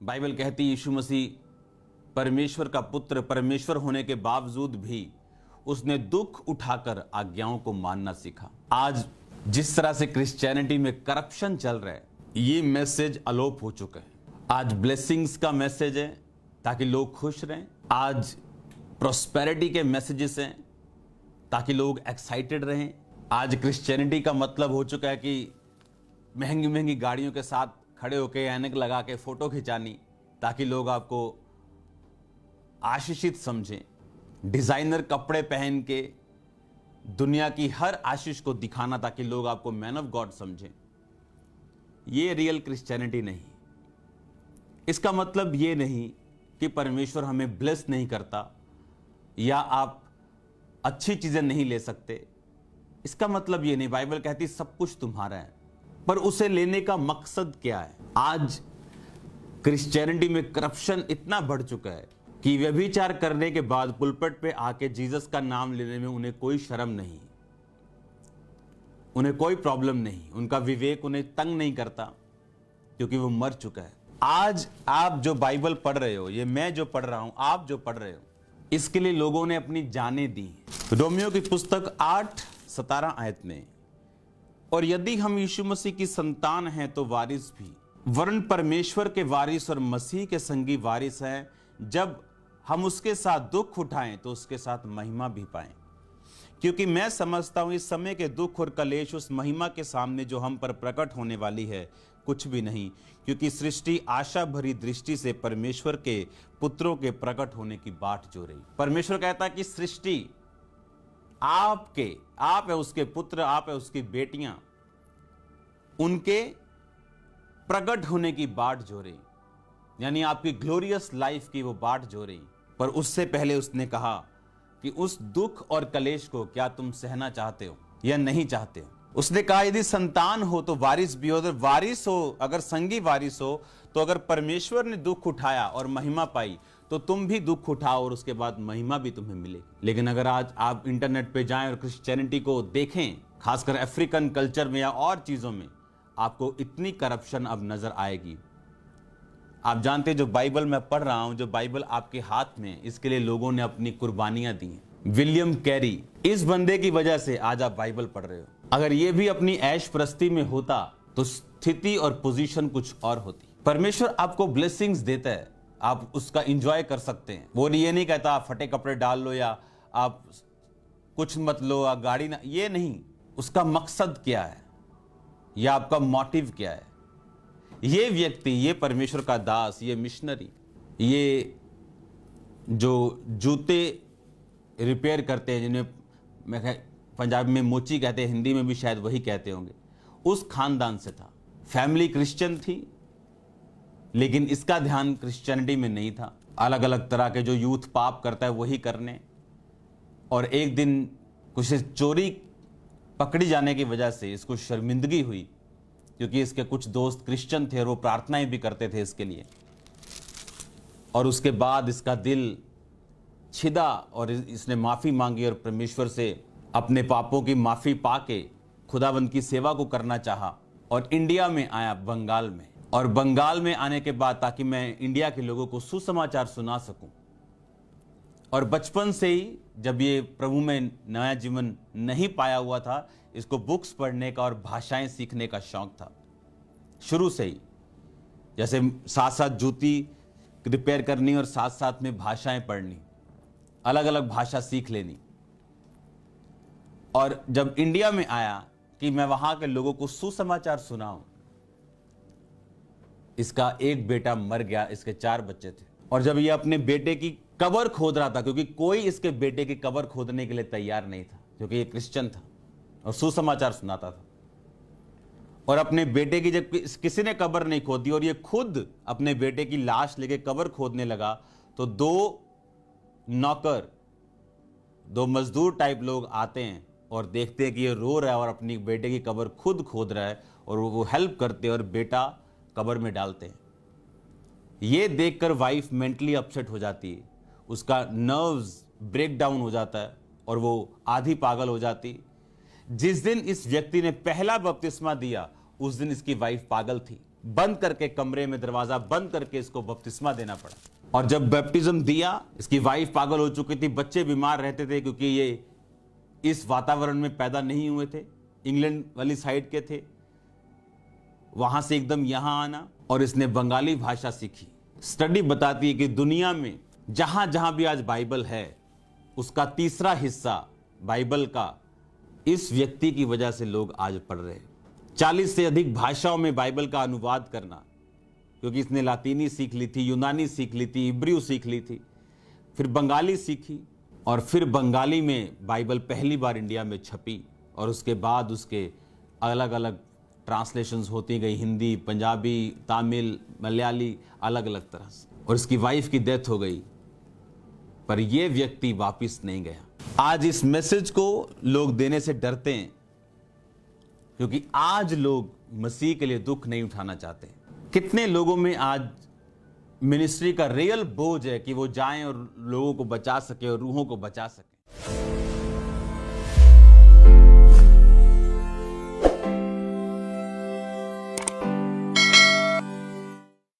Bible कहती है यीशु मसीह परमेश्वर का पुत्र परमेश्वर होने के बावजूद भी उसने दुख उठाकर आज्ञाओं को मानना सीखा। आज जिस तरह से क्रिश्चियनिटी में करप्शन चल रहा है, ये मैसेज अलोप हो चुका है। आज ब्लेसिंग्स का मैसेज है ताकि लोग खुश रहें। आज प्रॉस्पेरिटी के मैसेजेस हैं ताकि लोग एक्साइटेड रहें। आज क्रिश्चियनिटी का मतलब हो चुका है कि महंगी महंगी गाड़ियों के साथ खड़े होकर ऐनक लगा के फोटो खिंचानी ताकि लोग आपको आशीषित समझें। डिजाइनर कपड़े पहन के दुनिया की हर आशीष को दिखाना ताकि लोग आपको मैन ऑफ गॉड समझें। ये रियल क्रिश्चियनिटी नहीं। इसका मतलब ये नहीं कि परमेश्वर हमें ब्लेस नहीं करता या आप अच्छी चीजें नहीं ले सकते। इसका मतलब ये नहीं। बाइबल कहती सब कुछ तुम्हारा है, पर उसे लेने का मकसद क्या है? आज क्रिश्चियनिटी में करप्शन इतना बढ़ चुका है कि व्यभिचार करने के बाद पुलपट पे आके जीसस का नाम लेने में उन्हें कोई शर्म नहीं, उन्हें कोई प्रॉब्लम नहीं, उनका विवेक उन्हें तंग नहीं करता क्योंकि वो मर चुका है। आज आप जो बाइबल पढ़ रहे हो, ये मैं जो पढ़ रहा हूं, आप जो पढ़ रहे हो, इसके लिए लोगों ने अपनी जानें दी। रोमियो की पुस्तक 8:17 आयत में, और यदि हम यीशु मसीह की संतान हैं तो वारिस भी, वरन परमेश्वर के वारिस और मसीह के संगी वारिस हैं। जब हम उसके साथ दुख उठाएं तो उसके साथ महिमा भी पाएं, क्योंकि मैं समझता हूं इस समय के दुख और कलेश उस महिमा के सामने जो हम पर प्रकट होने वाली है कुछ भी नहीं। क्योंकि सृष्टि आशा भरी दृष्टि से परमेश्वर के पुत्रों के प्रकट होने की बाट जो रही। परमेश्वर कहता है कि सृष्टि आप है उसके पुत्र, आप है उसकी बेटियां, उनके प्रकट होने की बाट जो रही, यानी आपकी ग्लोरियस लाइफ की वो बाट जो रही। पर उससे पहले उसने कहा कि उस दुख और कलेश को क्या तुम सहना चाहते हो या नहीं चाहते हो? उसने कहा यदि संतान हो तो वारिस भी हो। अगर वारिस हो, अगर संगी वारिस हो, तो अगर परमेश्वर ने दुख उठाया और महिमा पाई तो तुम भी दुख उठाओ और उसके बाद महिमा भी तुम्हें मिलेगी। लेकिन अगर आज आप इंटरनेट पे जाएं और क्रिश्चियनिटी को देखें, खासकर अफ्रीकन कल्चर में या और चीजों में, आपको इतनी करप्शन अब नजर आएगी। आप जानते हैं जो बाइबल मैं पढ़ रहा हूं, जो बाइबल आपके हाथ में, इसके लिए लोगों ने अपनी कुर्बानियां दी हैं। विलियम कैरी, इस बंदे की वजह से आज आप बाइबल पढ़ रहे हो। अगर ये भी अपनी ऐश प्रस्ती में होता तो स्थिति और पोजीशन कुछ और होती। परमेश्वर आपको ब्लेसिंग्स देता है, आप उसका एंजॉय कर सकते हैं। वो ये नहीं कहता आप फटे कपड़े डाल लो या आप कुछ मत लो या गाड़ी ना, ये नहीं। उसका मकसद क्या है या आपका मोटिव क्या है? ये व्यक्ति, ये परमेश्वर का दास, ये मिशनरी, ये जो जूते रिपेयर करते हैं, जिन्हें मैं पंजाबी में मोची कहते हैं, हिंदी में भी शायद वही कहते होंगे, उस खानदान से था। फैमिली क्रिश्चियन थी, लेकिन इसका ध्यान क्रिश्चियनिटी में नहीं था। अलग अलग तरह के जो यूथ पाप करता है वही करने। और एक दिन कुछ चोरी पकड़ी जाने की वजह से इसको शर्मिंदगी हुई, क्योंकि इसके कुछ दोस्त क्रिश्चियन थे और वो प्रार्थनाएं भी करते थे इसके लिए। और उसके बाद इसका दिल छिदा और इसने माफी मांगी और परमेश्वर से अपने पापों की माफी पाके खुदावंद की सेवा को करना चाहा और इंडिया में आया, बंगाल में। और बंगाल में आने के बाद ताकि मैं इंडिया के लोगों को सुसमाचार सुना सकूं। और बचपन से ही जब ये प्रभु में नया जीवन नहीं पाया हुआ था, इसको बुक्स पढ़ने का और भाषाएं सीखने का शौक था शुरू से ही। जैसे साथ साथ जूती रिपेयर करनी और साथ साथ में भाषाएं पढ़नी, अलग अलग भाषा सीख लेनी। और जब इंडिया में आया कि मैं वहां के लोगों को सुसमाचार सुनाऊं, इसका एक बेटा मर गया, इसके 4 बच्चे थे। और जब ये अपने बेटे की कब्र खोद रहा था, क्योंकि कोई इसके बेटे की कब्र खोदने के लिए तैयार नहीं था, क्योंकि ये क्रिश्चियन था और सुसमाचार सुनाता था। और अपने बेटे की जब किसी ने कब्र नहीं खोदी और ये खुद अपने बेटे की लाश लेके कब्र खोदने लगा, तो 2 नौकर, 2 मजदूर टाइप लोग आते हैं और देखते हैं कि ये रो रहा है और अपनी बेटे की कब्र खुद खोद रहा है, और वो हेल्प करते हैं और बेटा कब्र में डालते हैं। ये देखकर वाइफ मेंटली अपसेट हो जाती है, उसका नर्व्स ब्रेक डाउन हो जाता है और वो आधी पागल हो जाती। जिस दिन इस व्यक्ति ने पहला बपतिस्मा दिया, उस दिन इसकी वाइफ पागल थी। बंद करके, कमरे में दरवाजा बंद करके इसको बपतिस्मा देना पड़ा। और जब बैप्टिज्म दिया, इसकी वाइफ पागल हो चुकी थी, बच्चे बीमार रहते थे क्योंकि ये इस वातावरण में पैदा नहीं हुए थे, इंग्लैंड वाली साइड के थे, वहां से एकदम यहां आना, और इसने बंगाली भाषा सीखी। स्टडी बताती है कि दुनिया में जहां जहां भी आज बाइबल है, उसका तीसरा हिस्सा बाइबल का इस व्यक्ति की वजह से लोग आज पढ़ रहे हैं। 40 से अधिक भाषाओं में बाइबल का अनुवाद करना, क्योंकि इसने लातीनी सीख ली थी, यूनानी सीख ली थी, इब्रियू सीख ली थी, फिर बंगाली सीखी, और फिर बंगाली में बाइबल पहली बार इंडिया में छपी, और उसके बाद उसके अलग अलग ट्रांसलेशंस होती गई, हिंदी, पंजाबी, तमिल, मलयाली, अलग अलग तरह से। और इसकी वाइफ की डेथ हो गई, पर यह व्यक्ति वापस नहीं गया। आज इस मैसेज को लोग देने से डरते हैं, क्योंकि आज लोग मसीह के लिए दुख नहीं उठाना चाहते। कितने लोगों में आज मिनिस्ट्री का रियल बोझ है कि वो जाएं और लोगों को बचा सके और रूहों को बचा सके।